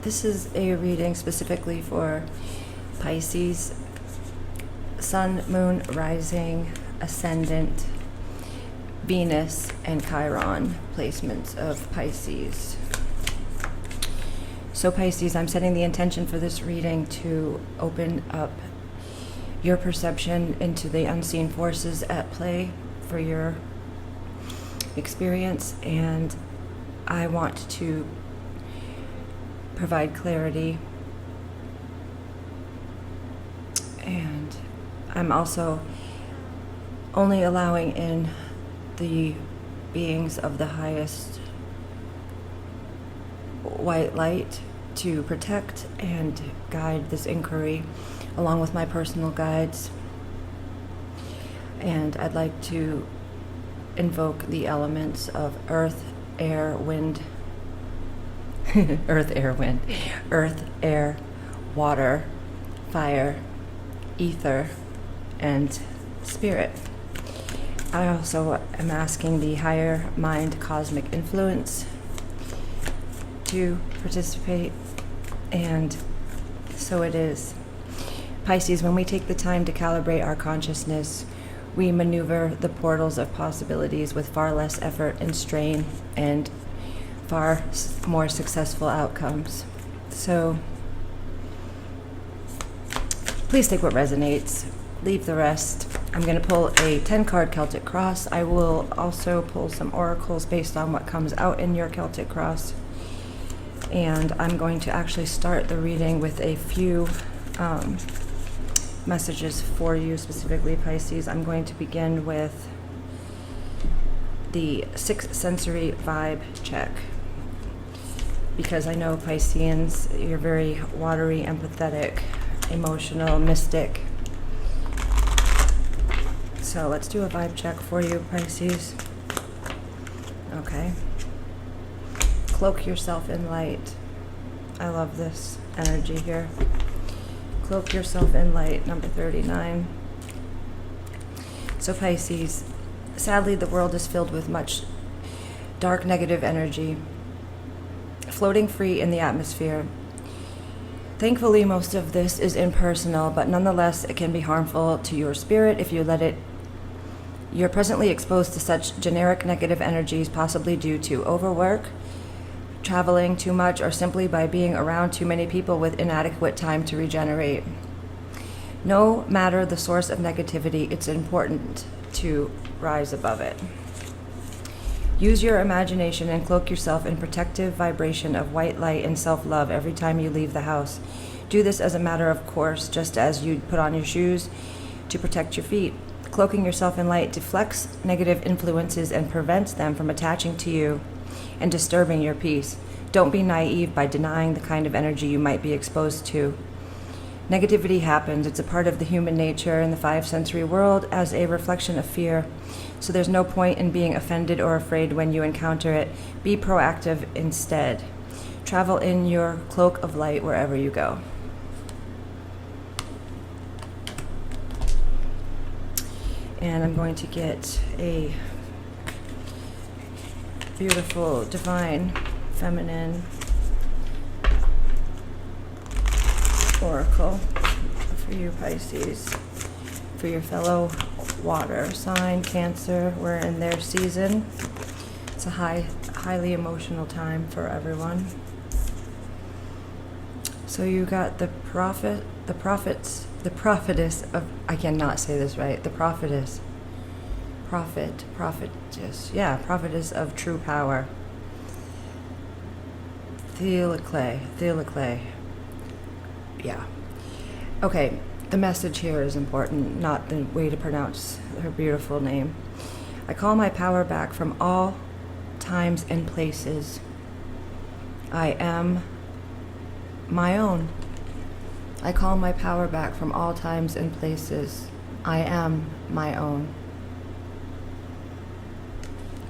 This is a reading specifically for Pisces, Sun, Moon, Rising, Ascendant, Venus, and Chiron placements of Pisces. So Pisces, I'm setting the intention for this reading to open up your perception into the unseen forces at play for your experience, and I want to provide clarity, and I'm also only allowing in the beings of the highest white light to protect and guide this inquiry, along with my personal guides. And I'd like to invoke the elements of earth, air, wind, earth, air, water, fire, ether, and spirit. I also am asking the higher mind cosmic influence to participate, and so it is. Pisces, when we take the time to calibrate our consciousness, we maneuver the portals of possibilities with far less effort and strain and far more successful outcomes. So please take what resonates, leave the rest. I'm going to pull a 10-card Celtic cross. I will also pull some oracles based on what comes out in your Celtic cross. And I'm going to actually start the reading with a few messages for you, specifically Pisces. I'm going to begin with the sixth sensory vibe check, because I know Pisceans, you're very watery, empathetic, emotional, mystic. So let's do a vibe check for you, Pisces. Okay. Cloak yourself in light. I love this energy here. Cloak yourself in light, number 39. So Pisces, sadly the world is filled with much dark negative energy floating free in the atmosphere. Thankfully, most of this is impersonal, but nonetheless it can be harmful to your spirit if you let it. You're presently exposed to such generic negative energies, possibly due to overwork, traveling too much, or simply by being around too many people with inadequate time to regenerate. No matter the source of negativity, it's important to rise above it. Use your imagination and cloak yourself in protective vibration of white light and self-love every time you leave the house. Do this as a matter of course, just as you'd put on your shoes to protect your feet. Cloaking yourself in light deflects negative influences and prevents them from attaching to you and disturbing your peace. Don't be naive by denying the kind of energy you might be exposed to. Negativity happens. It's a part of the human nature in the five sensory world as a reflection of fear. So there's no point in being offended or afraid when you encounter it. Be proactive instead. Travel in your cloak of light wherever you go. And I'm going to get a beautiful, divine, feminine oracle for you, Pisces, for your fellow water sign, Cancer. We're in their season. It's a highly emotional time for everyone. So you got the prophetess of, I cannot say this right, the prophetess of true power. Theoclé. Yeah. Okay, the message here is important, not the way to pronounce her beautiful name. I call my power back from all times and places. I am my own. I call my power back from all times and places. I am my own.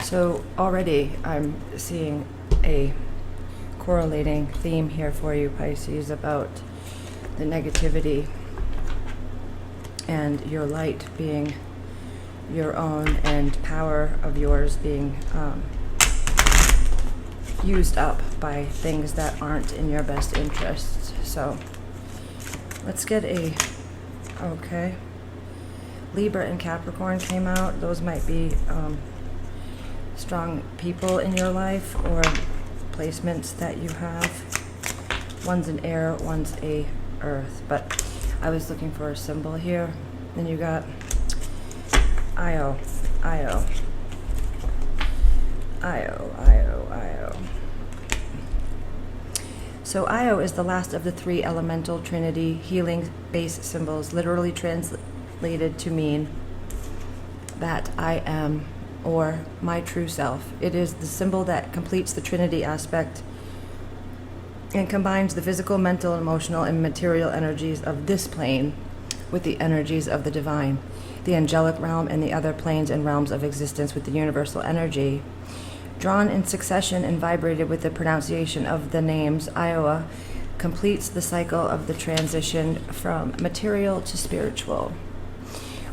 So already I'm seeing a correlating theme here for you, Pisces, about the negativity and your light being your own and power of yours being used up by things that aren't in your best interests. So let's get okay. Libra and Capricorn came out. Those might be strong people in your life or placements that you have. One's an air, one's a earth. But I was looking for a symbol here. Then you got Io. So Io is the last of the 3 elemental trinity healing base symbols, literally translated to mean that I am, or my true self. It is the symbol that completes the trinity aspect and combines the physical, mental, emotional, and material energies of this plane with the energies of the divine, the angelic realm, and the other planes and realms of existence with the universal energy. Drawn in succession and vibrated with the pronunciation of the names, Iowa completes the cycle of the transition from material to spiritual.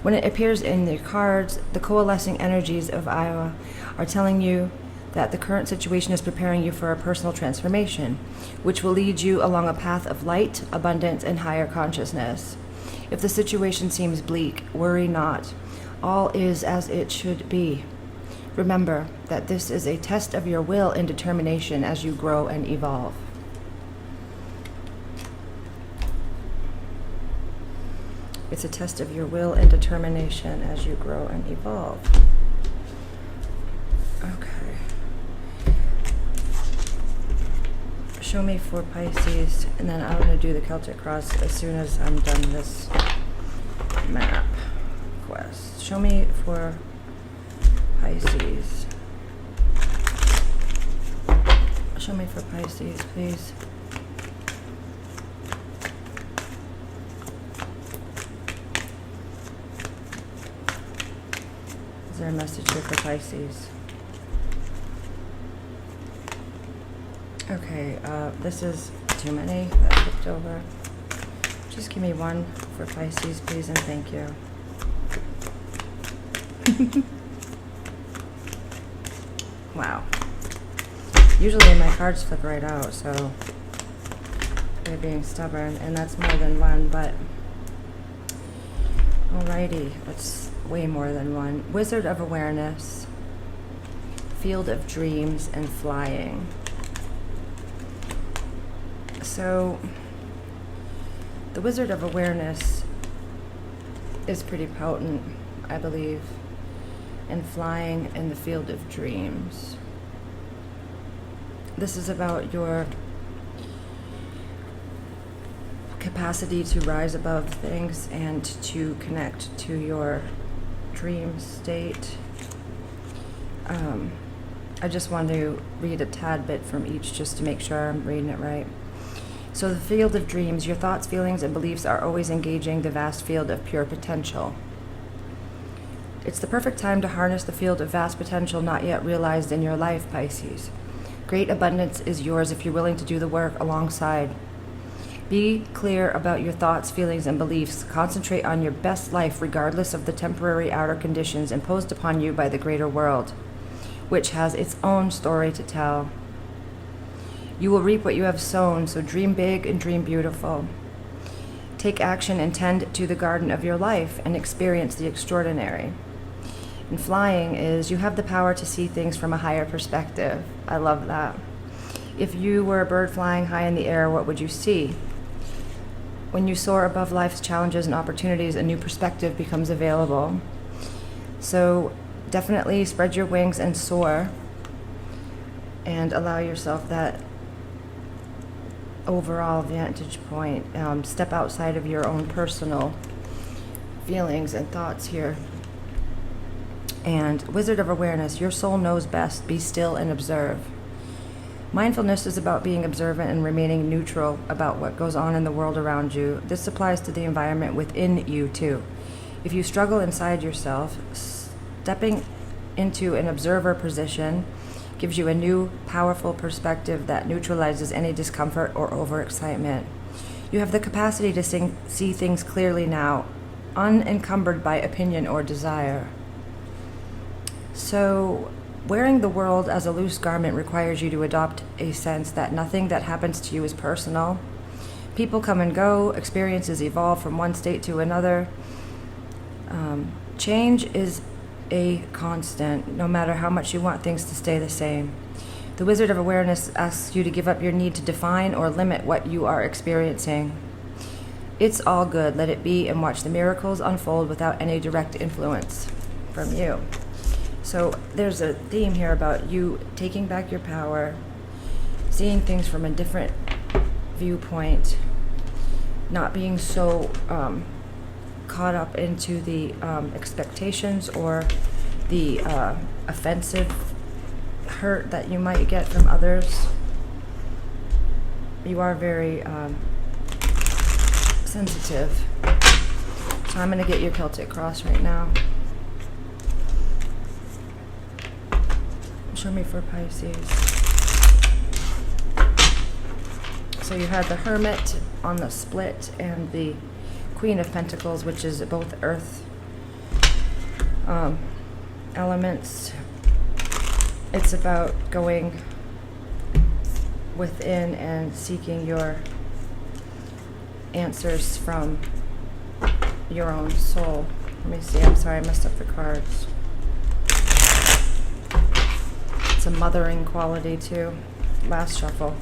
When it appears in the cards, the coalescing energies of Iowa are telling you that the current situation is preparing you for a personal transformation, which will lead you along a path of light, abundance, and higher consciousness. If the situation seems bleak, worry not. All is as it should be. Remember that this is a test of your will and determination as you grow and evolve. It's a test of your will and determination as you grow and evolve. Okay. Show me for Pisces, and then I'm going to do the Celtic cross as soon as I'm done this map quest. Show me for Pisces. Show me for Pisces, please. Is there a message here for Pisces? Okay, this is too many that I flipped over. Just give me one for Pisces, please, and thank you. Wow. Usually my cards flip right out, so they're being stubborn, and that's more than one, but alrighty, that's way more than one. Wizard of Awareness, Field of Dreams, and Flying. So the Wizard of Awareness is pretty potent, I believe, and flying in the Field of Dreams. This is about your capacity to rise above things and to connect to your dream state. I just want to read a tad bit from each just to make sure I'm reading it right. So the Field of Dreams, your thoughts, feelings, and beliefs are always engaging the vast field of pure potential. It's the perfect time to harness the field of vast potential not yet realized in your life, Pisces. Great abundance is yours if you're willing to do the work alongside. Be clear about your thoughts, feelings, and beliefs. Concentrate on your best life regardless of the temporary outer conditions imposed upon you by the greater world, which has its own story to tell. You will reap what you have sown, so dream big and dream beautiful. Take action and tend to the garden of your life and experience the extraordinary. And flying is you have the power to see things from a higher perspective. I love that. If you were a bird flying high in the air, what would you see? When you soar above life's challenges and opportunities, a new perspective becomes available. So definitely spread your wings and soar and allow yourself that overall vantage point. Step outside of your own personal feelings and thoughts here. And Wizard of Awareness, your soul knows best. Be still and observe. Mindfulness is about being observant and remaining neutral about what goes on in the world around you. This applies to the environment within you too. If you struggle inside yourself, stepping into an observer position gives you a new, powerful perspective that neutralizes any discomfort or overexcitement. You have the capacity to see things clearly now, unencumbered by opinion or desire. So Wearing the world as a loose garment requires you to adopt a sense that nothing that happens to you is personal. People come and go, experiences evolve from one state to another. Change is a constant, no matter how much you want things to stay the same. The Wizard of Awareness asks you to give up your need to define or limit what you are experiencing. It's all good, let it be, and watch the miracles unfold without any direct influence from you. So there's a theme here about you taking back your power, seeing things from a different viewpoint, not being so caught up into the expectations or the offensive hurt that you might get from others. You are very sensitive. So I'm going to get your Celtic cross right now. Show me for Pisces. So you had the Hermit on the split and the Queen of Pentacles, which is both earth elements. It's about going within and seeking your answers from your own soul. Let me see. I'm sorry, I messed up the cards. It's a mothering quality too. Last shuffle.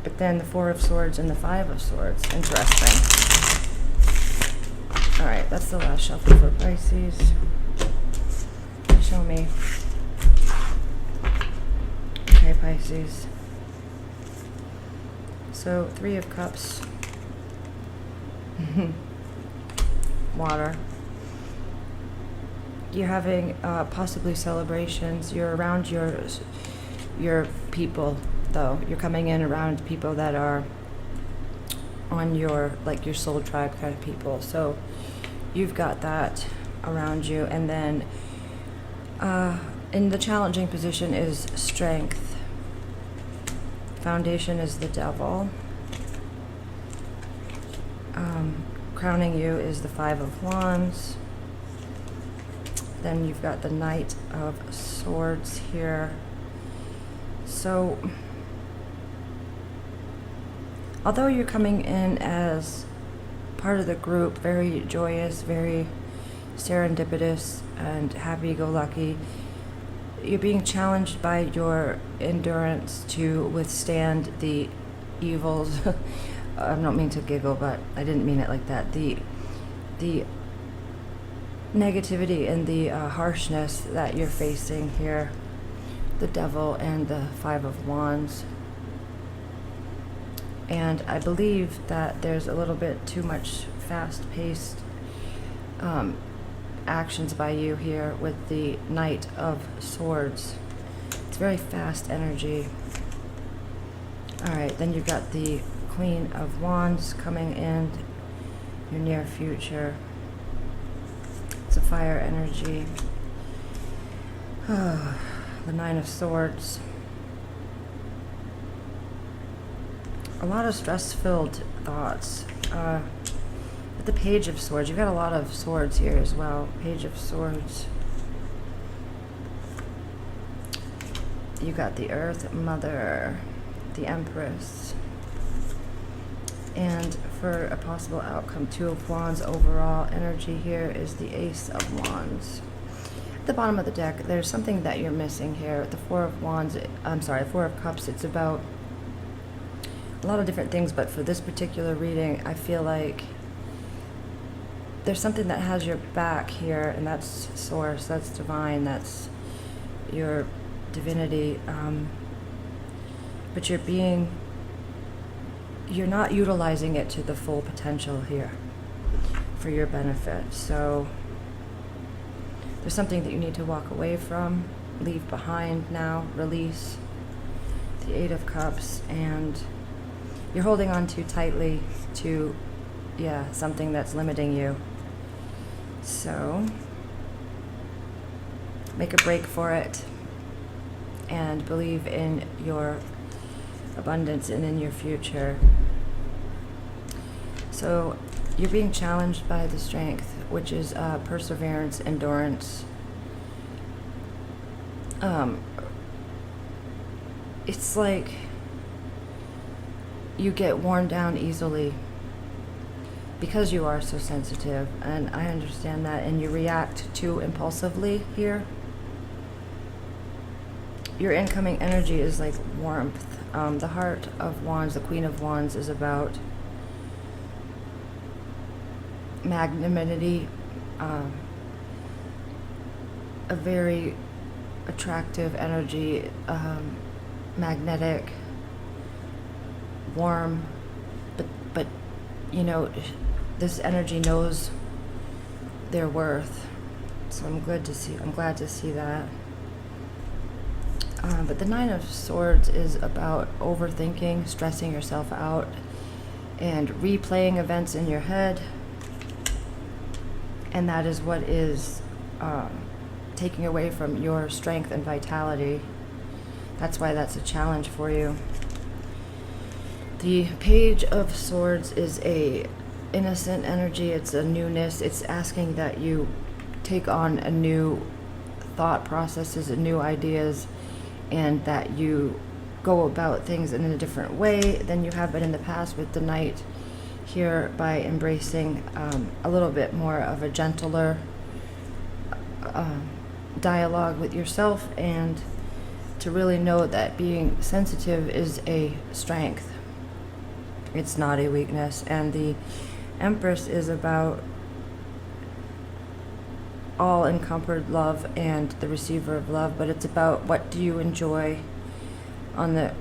But then the Four of Swords and the Five of Swords. Interesting. Alright, that's the last shuffle for Pisces. Show me. Okay, Pisces. So, Three of Cups. Water. You're having possibly celebrations. You're around your people, though. You're coming in around people that are on your, like, your soul tribe kind of people. So you've got that around you. And then in the challenging position is Strength. Foundation is the Devil. Crowning you is the Five of Wands. Then you've got the Knight of Swords here. So, although you're coming in as part of the group, very joyous, very serendipitous, and happy-go-lucky, you're being challenged by your endurance to withstand the evils. I don't mean to giggle, but I didn't mean it like that. The negativity and the harshness that you're facing here, the Devil and the Five of Wands. And I believe that there's a little bit too much fast-paced actions by you here with the Knight of Swords. It's very fast energy. Alright, then you've got the Queen of Wands coming in your near future. It's a fire energy. The Nine of Swords. A lot of stress-filled thoughts. With the Page of Swords, you've got a lot of swords here as well. Page of Swords. You got the Earth Mother, the Empress. And for a possible outcome, Two of Wands overall energy here is the Ace of Wands. At the bottom of the deck, there's something that you're missing here. The Four of Wands, Four of Cups, it's about a lot of different things, but for this particular reading, I feel like there's something that has your back here, and that's Source, that's divine, that's your divinity, but you're not utilizing it to the full potential here for your benefit. So there's something that you need to walk away from, leave behind now, release. The Eight of Cups, and you're holding on too tightly to, something that's limiting you. So make a break for it and believe in your abundance and in your future. So you're being challenged by the Strength, which is perseverance, endurance, It's like you get worn down easily because you are so sensitive, and I understand that, and you react too impulsively here. Your incoming energy is like warmth. The Heart of Wands, the Queen of Wands, is about magnanimity, a very attractive energy, magnetic, warm, but you know, this energy knows their worth. So I'm glad to see that. But the Nine of Swords is about overthinking, stressing yourself out, and replaying events in your head. And that is what is taking away from your strength and vitality. That's why that's a challenge for you. The Page of Swords is a innocent energy. It's a newness. It's asking that you take on a new thought processes and new ideas, and that you go about things in a different way than you have been in the past with the Knight here, by embracing a little bit more of a gentler dialogue with yourself, and to really know that being sensitive is a strength. It's not a weakness. And the Empress is about all-encompassed love and the receiver of love, but it's about what do you enjoy on the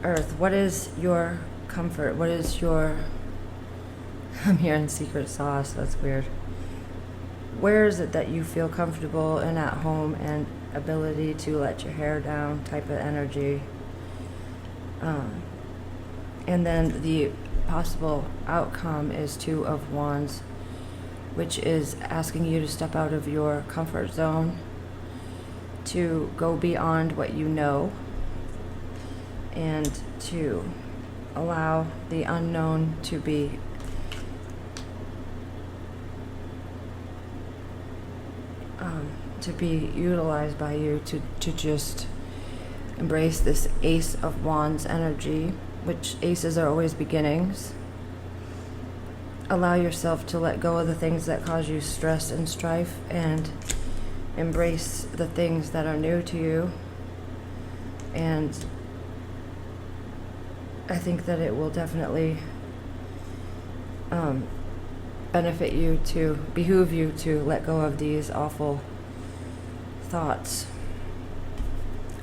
earth? What is your comfort? What is your... I'm hearing secret sauce. That's weird. Where is it that you feel comfortable and at home, and ability to let your hair down type of energy? And then the possible outcome is Two of Wands, which is asking you to step out of your comfort zone, to go beyond what you know, and to allow the unknown to be utilized by you, to just embrace this Ace of Wands energy, which aces are always beginnings. Allow yourself to let go of the things that cause you stress and strife, and embrace the things that are new to you. And I think that it will definitely benefit you, to behoove you to let go of these awful thoughts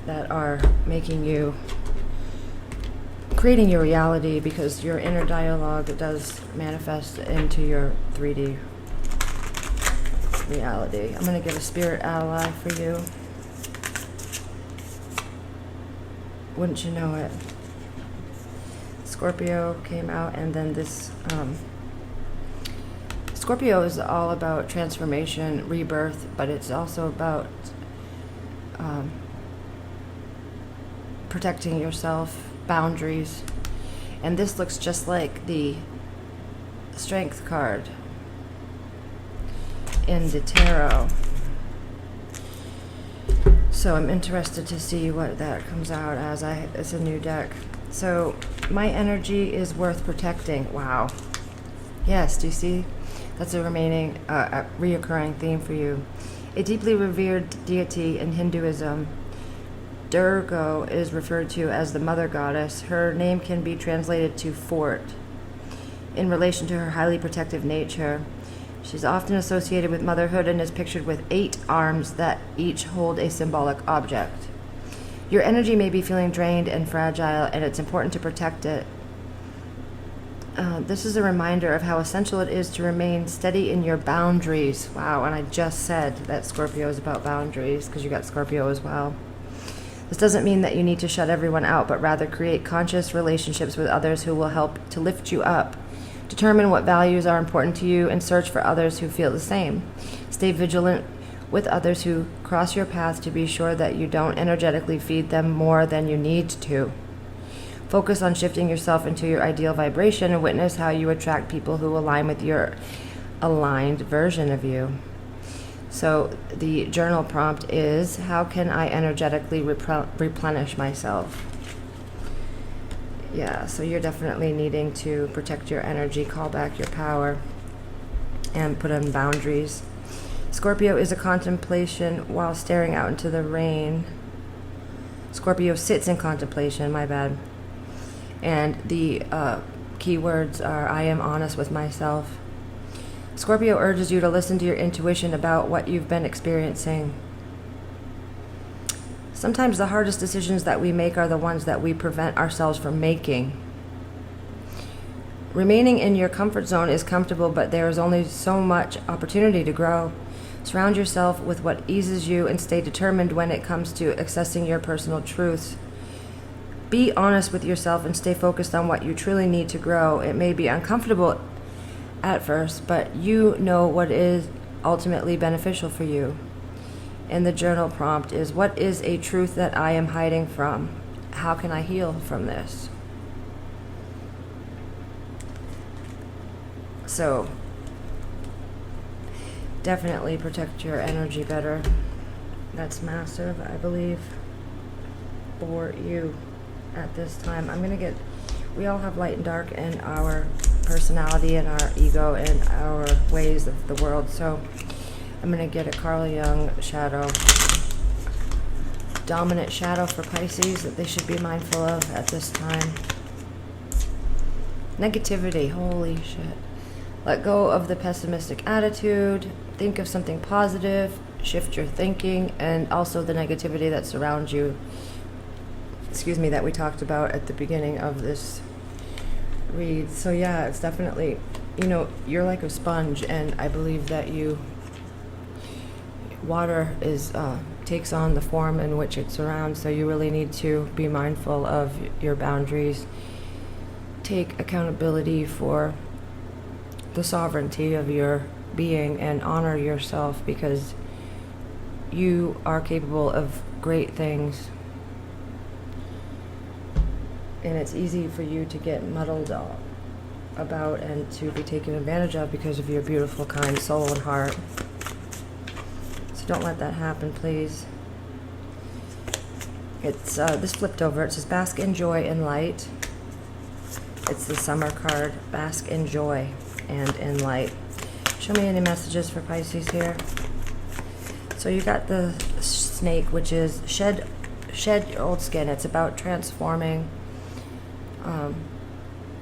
that are making you, creating your reality, because your inner dialogue does manifest into your 3D reality. I'm going to get a spirit ally for you. Wouldn't you know it? Scorpio came out, and then this Scorpio is all about transformation, rebirth, but it's also about protecting yourself, boundaries. And this looks just like the Strength card in the tarot. So I'm interested to see what that comes out as. It's a new deck. So my energy is worth protecting. Wow. Yes, do you see? That's a remaining, reoccurring theme for you. A deeply revered deity in Hinduism, Durga is referred to as the mother goddess. Her name can be translated to fort in relation to her highly protective nature. She's often associated with motherhood and is pictured with 8 arms that each hold a symbolic object. Your energy may be feeling drained and fragile, and it's important to protect it. This is a reminder of how essential it is to remain steady in your boundaries. Wow, and I just said that Scorpio is about boundaries, because you got Scorpio as well. This doesn't mean that you need to shut everyone out, but rather create conscious relationships with others who will help to lift you up. Determine what values are important to you and search for others who feel the same. Stay vigilant with others who cross your path to be sure that you don't energetically feed them more than you need to. Focus on shifting yourself into your ideal vibration and witness how you attract people who align with your aligned version of you. So the journal prompt is, how can I energetically replenish myself? Yeah, so you're definitely needing to protect your energy, call back your power, and put in boundaries. Scorpio is a contemplation while staring out into the rain. Scorpio sits in contemplation, my bad. And the keywords are, I am honest with myself. Scorpio urges you to listen to your intuition about what you've been experiencing. Sometimes the hardest decisions that we make are the ones that we prevent ourselves from making. Remaining in your comfort zone is comfortable, but there is only so much opportunity to grow. Surround yourself with what eases you and stay determined when it comes to accessing your personal truths. Be honest with yourself and stay focused on what you truly need to grow. It may be uncomfortable at first, but you know what is ultimately beneficial for you. And the journal prompt is, what is a truth that I am hiding from? How can I heal from this? So, definitely protect your energy better. That's massive, I believe, for you at this time. We all have light and dark in our personality and our ego and our ways of the world. So I'm going to get a Carl Jung shadow, dominant shadow for Pisces that they should be mindful of at this time. Negativity, holy shit. Let go of the pessimistic attitude. Think of something positive. Shift your thinking, and also the negativity that surrounds you. That we talked about at the beginning of this read. So yeah, it's definitely, you're like a sponge, and I believe that water takes on the form in which it surrounds, so you really need to be mindful of your boundaries. Take accountability for the sovereignty of your being and honor yourself, because you are capable of great things. And it's easy for you to get muddled about and to be taken advantage of because of your beautiful, kind soul and heart. So don't let that happen, please. It's this flipped over. It says, bask in joy and light. It's the summer card. Bask in joy and in light. Show me any messages for Pisces here. So you got the snake, which is shed your old skin. It's about transforming,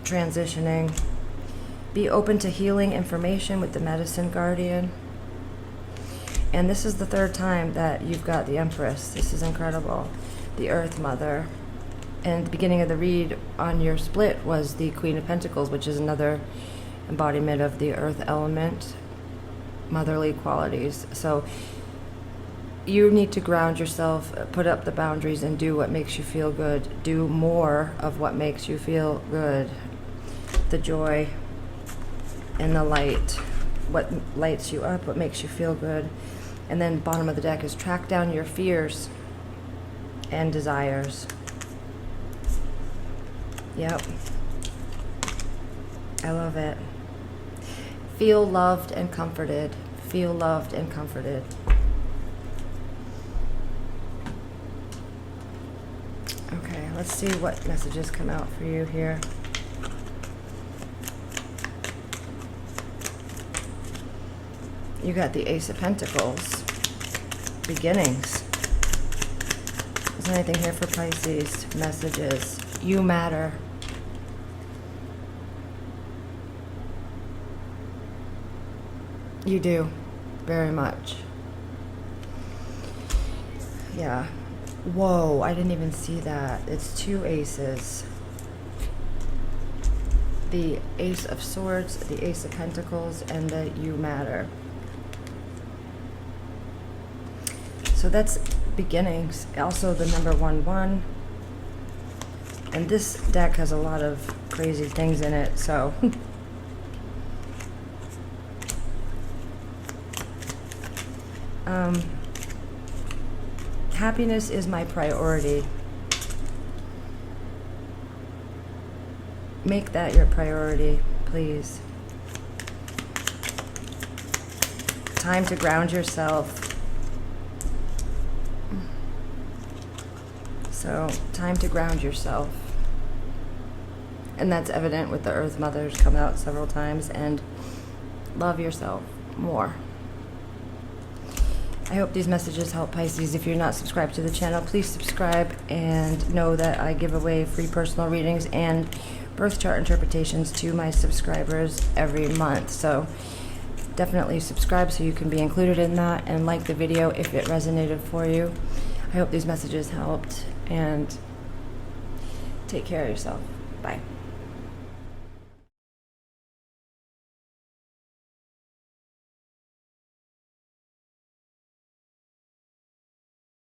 transitioning. Be open to healing information with the medicine guardian. And this is the third time that you've got the Empress. This is incredible. The Earth Mother. And the beginning of the read on your split was the Queen of Pentacles, which is another embodiment of the earth element, motherly qualities. So you need to ground yourself, put up the boundaries, and do what makes you feel good. Do more of what makes you feel good. The joy and the light. What lights you up, what makes you feel good. And then bottom of the deck is track down your fears and desires. Yep. I love it. Feel loved and comforted. Feel loved and comforted. Okay, let's see what messages come out for you here. You got the Ace of Pentacles. Beginnings. Is there anything here for Pisces? Messages. You matter. You do. Very much. Yeah. Whoa, I didn't even see that. It's two aces. The Ace of Swords, the Ace of Pentacles, and the You Matter. So that's beginnings. Also the number 1-1. And this deck has a lot of crazy things in it, so... happiness is my priority. Make that your priority, please. time to ground yourself. So, time to ground yourself. And that's evident with the Earth Mothers come out several times. And love yourself more. I hope these messages help, Pisces. If you're not subscribed to the channel, please subscribe and know that I give away free personal readings and birth chart interpretations to my subscribers every month. So definitely subscribe so you can be included in that, and like the video if it resonated for you. I hope these messages helped, and take care of yourself. Bye.